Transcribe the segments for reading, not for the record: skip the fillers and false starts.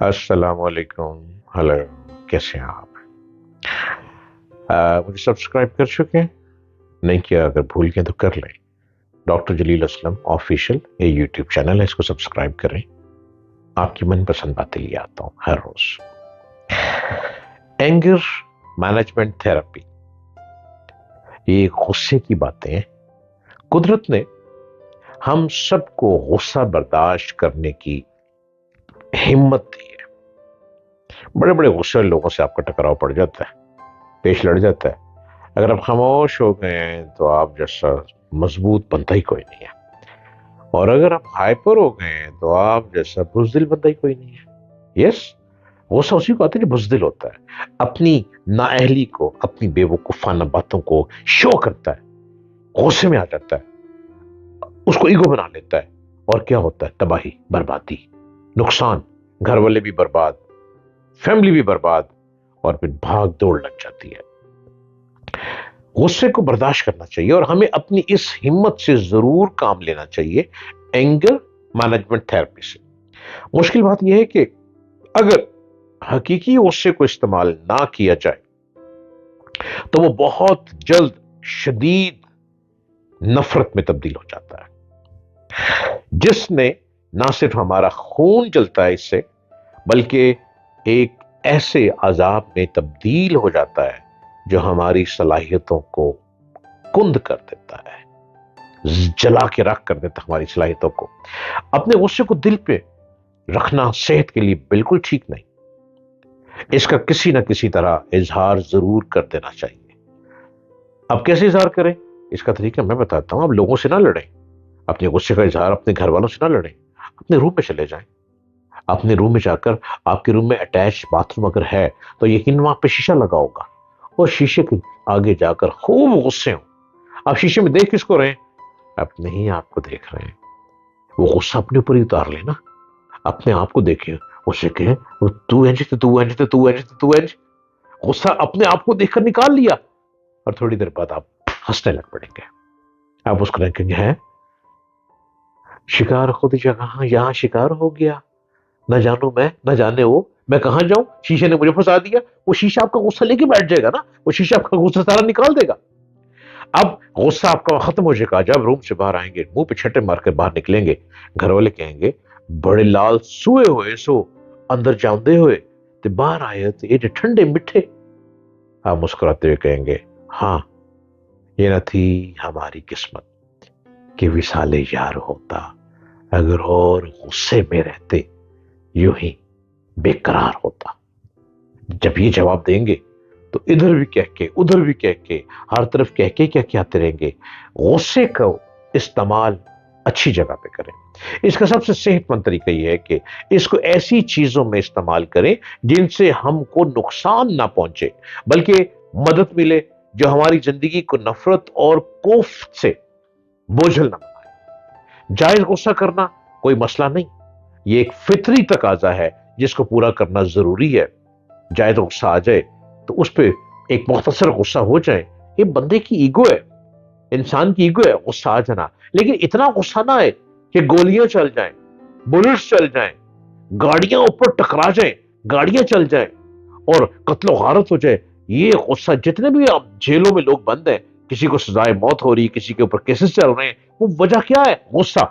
السلام علیکم. ہلو. کیسے ہیں آپ؟ مجھے سبسکرائب کر چکے ہیں؟ نہیں کیا اگر بھول گئے تو کر لیں. ڈاکٹر جلیل اسلم آفیشیل یہ یوٹیوب چینل ہے، اس کو سبسکرائب کریں. آپ کی من پسند باتیں لے آتا ہوں ہر روز. اینگر مینجمنٹ تھراپی، یہ غصے کی باتیں ہیں. قدرت نے ہم سب کو غصہ برداشت کرنے کی ہمت دی ہے. بڑے بڑے غصے لوگوں سے آپ کا ٹکراؤ پڑ جاتا ہے، پیش لڑ جاتا ہے. اگر آپ خاموش ہو گئے ہیں تو آپ جیسا مضبوط بندہ ہی کوئی نہیں ہے، اور اگر آپ ہائپر ہو گئے ہیں تو آپ جیسا بزدل بندہ ہی کوئی نہیں ہے. یس، غصہ اسی کو آتا ہے جو بزدل ہوتا ہے، اپنی نااہلی کو، اپنی بے وقوفانہ باتوں کو شو کرتا ہے، غصے میں آ جاتا ہے، اس کو ایگو بنا لیتا ہے، اور کیا ہوتا ہے؟ تباہی، بربادی، نقصان. گھر والے بھی برباد، فیملی بھی برباد، اور پھر بھاگ دوڑ لگ جاتی ہے. غصے کو برداشت کرنا چاہیے، اور ہمیں اپنی اس ہمت سے ضرور کام لینا چاہیے اینگر مینجمنٹ تھراپی سے. مشکل بات یہ ہے کہ اگر حقیقی غصے کو استعمال نہ کیا جائے تو وہ بہت جلد شدید نفرت میں تبدیل ہو جاتا ہے، جس نے نہ صرف ہمارا خون جلتا ہے اس سے، بلکہ ایک ایسے عذاب میں تبدیل ہو جاتا ہے جو ہماری صلاحیتوں کو کند کر دیتا ہے، جلا کے رکھ کر دیتا ہے ہماری صلاحیتوں کو. اپنے غصے کو دل پہ رکھنا صحت کے لیے بالکل ٹھیک نہیں. اس کا کسی نہ کسی طرح اظہار ضرور کر دینا چاہیے. اب کیسے اظہار کریں؟ اس کا طریقہ میں بتاتا ہوں. اب لوگوں سے نہ لڑیں، اپنے غصے کا اظہار اپنے گھر والوں سے نہ لڑیں. اپنے روم میں چلے جائیں. اپنے روم میں جا کر، آپ کے روم میں اٹیچ باتھ روم اگر ہے تو یقیناً وہاں پہ شیشہ لگا ہوگا، اور شیشے کے آگے جا کر خوب غصے ہوں. آپ شیشے میں دیکھ کس کو رہے ہیں؟ اپنے ہی آپ کو دیکھ رہے ہیں. وہ غصہ اپنے اوپر ہی اتار لینا، اپنے آپ کو دیکھیں. اسے کہیں تو انج تھے، تو انج تھے، تو انج تھے، تو انج. غصہ اپنے آپ کو دیکھ کر نکال لیا، اور تھوڑی دیر بعد آپ ہنسنے لگ پڑیں گے. آپ اس کو کہیں گے ہے شکار خود جگہ یہاں شکار ہو گیا، نہ جانوں میں نہ جانے وہ میں کہاں جاؤں، شیشے نے مجھے پھنسا دیا. وہ شیشہ آپ کا غصہ لے کے بیٹھ جائے گا نا، وہ شیشہ آپ کا غصہ سارا نکال دے گا. اب غصہ آپ کا ختم ہو جائے گا جب روم سے باہر آئیں گے، منہ پہ چھٹے مار کر باہر نکلیں گے. گھر والے کہیں گے بڑے لال سوئے ہوئے سو اندر جاندے ہوئے تے باہر آئے تے یہ ٹھنڈے میٹھے. آپ مسکراتے ہوئے کہیں گے ہاں، یہ نہ تھی ہماری قسمت کہ وصال یار ہوتا، اگر اور غصے میں رہتے یوں ہی بے قرار ہوتا. جب یہ جواب دیں گے تو ادھر بھی کہہ کے ادھر بھی کہہ کے ہر طرف کہہ کے کیا آتے رہیں گے. غصے کو استعمال اچھی جگہ پہ کریں. اس کا سب سے صحت مند طریقہ یہ ہے کہ اس کو ایسی چیزوں میں استعمال کریں جن سے ہم کو نقصان نہ پہنچے بلکہ مدد ملے، جو ہماری زندگی کو نفرت اور کوفت سے بوجھل نہ بنائے. جائز غصہ کرنا کوئی مسئلہ نہیں، یہ ایک فطری تقاضا ہے جس کو پورا کرنا ضروری ہے. جائز غصہ آ جائے تو اس پہ ایک مختصر غصہ ہو جائے، یہ بندے کی ایگو ہے، انسان کی ایگو ہے غصہ آ جانا. لیکن اتنا غصہ نہ آئے کہ گولیاں چل جائیں، بلٹس چل جائیں، گاڑیاں اوپر ٹکرا جائیں، گاڑیاں چل جائیں اور قتل و غارت ہو جائے. یہ غصہ جتنے بھی اب جیلوں میں لوگ بند ہیں، کسی کو سزائے موت ہو رہی، کسی کے اوپر کیسز چل رہے ہیں، وہ وجہ کیا ہے؟ غصہ.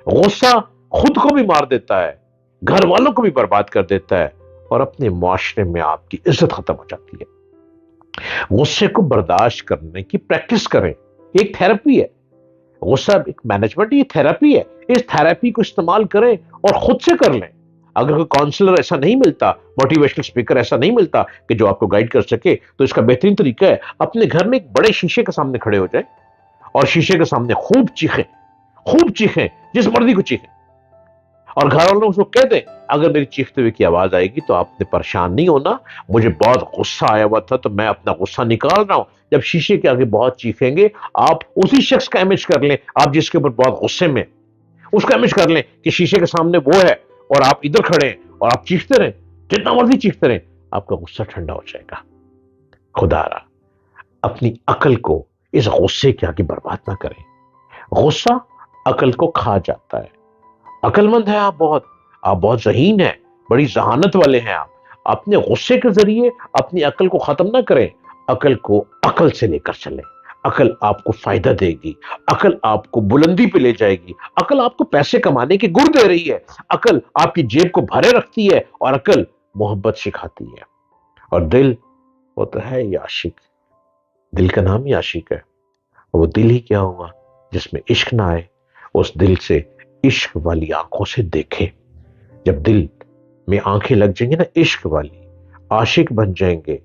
غصہ خود کو بھی مار دیتا ہے، گھر والوں کو بھی برباد کر دیتا ہے، اور اپنے معاشرے میں آپ کی عزت ختم ہو جاتی ہے. غصے کو برداشت کرنے کی پریکٹس کریں، ایک تھراپی ہے. غصہ ایک مینجمنٹ، یہ تھراپی ہے. اس تھراپی کو استعمال کریں اور خود سے کر لیں. اگر کوئی کاؤنسلر ایسا نہیں ملتا، موٹیویشنل اسپیکر ایسا نہیں ملتا کہ جو آپ کو گائیڈ کر سکے، تو اس کا بہترین طریقہ ہے اپنے گھر میں ایک بڑے شیشے کے سامنے کھڑے ہو جائیں اور شیشے کے سامنے خوب چیخیں، جس مرضی کو چیخیں، اور گھر والوں کو کہہ دیں اگر میری چیختے ہوئے کی آواز آئے گی تو آپ نے پریشان نہیں ہونا، مجھے بہت غصہ آیا ہوا تھا تو میں اپنا غصہ نکال رہا ہوں. جب شیشے کے آگے بہت چیخیں گے، آپ اسی شخص کا امیج کر لیں، آپ جس کے اوپر بہت غصے میں، اس کا امیج کر لیں کہ شیشے کے سامنے وہ ہے اور آپ ادھر کھڑے ہیں اور آپ چیختے رہیں، جتنا مرضی چیختے رہیں، آپ کا غصہ ٹھنڈا ہو جائے گا. خدا را اپنی عقل کو اس غصے کے آگے برباد نہ کریں. غصہ عقل کو کھا جاتا ہے. عقل مند ہے آپ بہت ذہین ہیں، بڑی ذہانت والے ہیں آپ. اپنے غصے کے ذریعے اپنی عقل کو ختم نہ کریں. عقل کو عقل سے لے کر چلیں. عقل آپ کو فائدہ دے گی. عقل آپ کو بلندی پہ لے جائے گی. عقل آپ کو پیسے کمانے کے گر دے رہی ہے. عقل آپ کی جیب کو بھرے رکھتی ہے. اور عقل محبت سکھاتی ہے. اور دل، وہ تو ہے ہی عاشق. دل کا نام ہی عاشق ہے. وہ دل ہی کیا ہوا جس میں عشق نہ آئے. اس دل سے عشق والی آنکھوں سے دیکھے. جب دل میں آنکھیں لگ جائیں گی نا عشق والی، عاشق بن جائیں گے،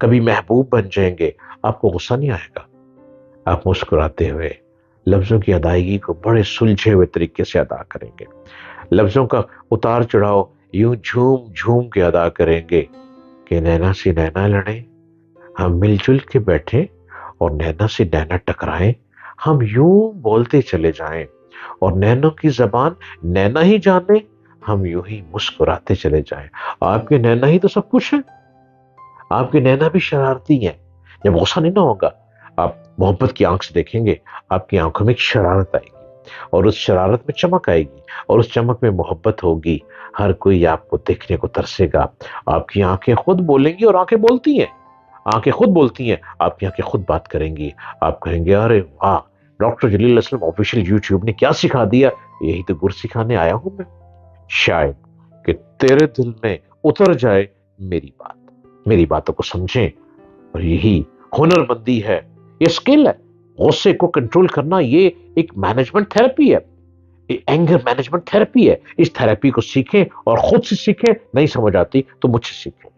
کبھی محبوب بن جائیں گے، آپ کو غصہ نہیں آئے گا. آپ مسکراتے ہوئے لفظوں کی ادائیگی کو بڑے سلجھے ہوئے طریقے سے ادا کریں گے. لفظوں کا اتار چڑھاؤ یوں جھوم جھوم کے ادا کریں گے کہ نینا سے نینا لڑیں، ہم مل جل کے بیٹھیں اور نینا سے نینا ٹکرائیں. ہم یوں بولتے چلے جائیں اور نینوں کی زبان نینا ہی جانے. ہم یوں ہی مسکراتے چلے جائیں. آپ کے نینا ہی تو سب کچھ ہے. آپ کی نینا بھی شرارتی ہیں. جب غصہ نہیں نہ ہوگا، آپ محبت کی آنکھ سے دیکھیں گے، آپ کی آنکھوں میں ایک شرارت آئے گی اور اس شرارت میں چمک آئے گی اور اس چمک میں محبت ہوگی. ہر کوئی آپ کو دیکھنے کو ترسے گا. آپ کی آنکھیں خود بولیں گی اور آنکھیں بولتی ہیں. آنکھیں خود بولتی ہیں، آپ کی آنکھیں خود بات کریں گی. آپ کہیں گے ارے واہ، ڈاکٹر جلیل اسلم آفیشیل یوٹیوب نے کیا سکھا دیا. یہی تو گر سکھانے آیا ہوں میں. شاید کہ تیرے دل میں اتر جائے میری بات، میری باتوں کو سمجھیں. اور یہی ہنر مندی ہے، یہ سکل ہے. غصے کو کنٹرول کرنا یہ ایک مینجمنٹ تھراپی ہے، اینگر مینجمنٹ تھراپی ہے. اس تھراپی کو سیکھیں اور خود سے سیکھیں. نہیں سمجھ آتی تو مجھ سے سیکھیں.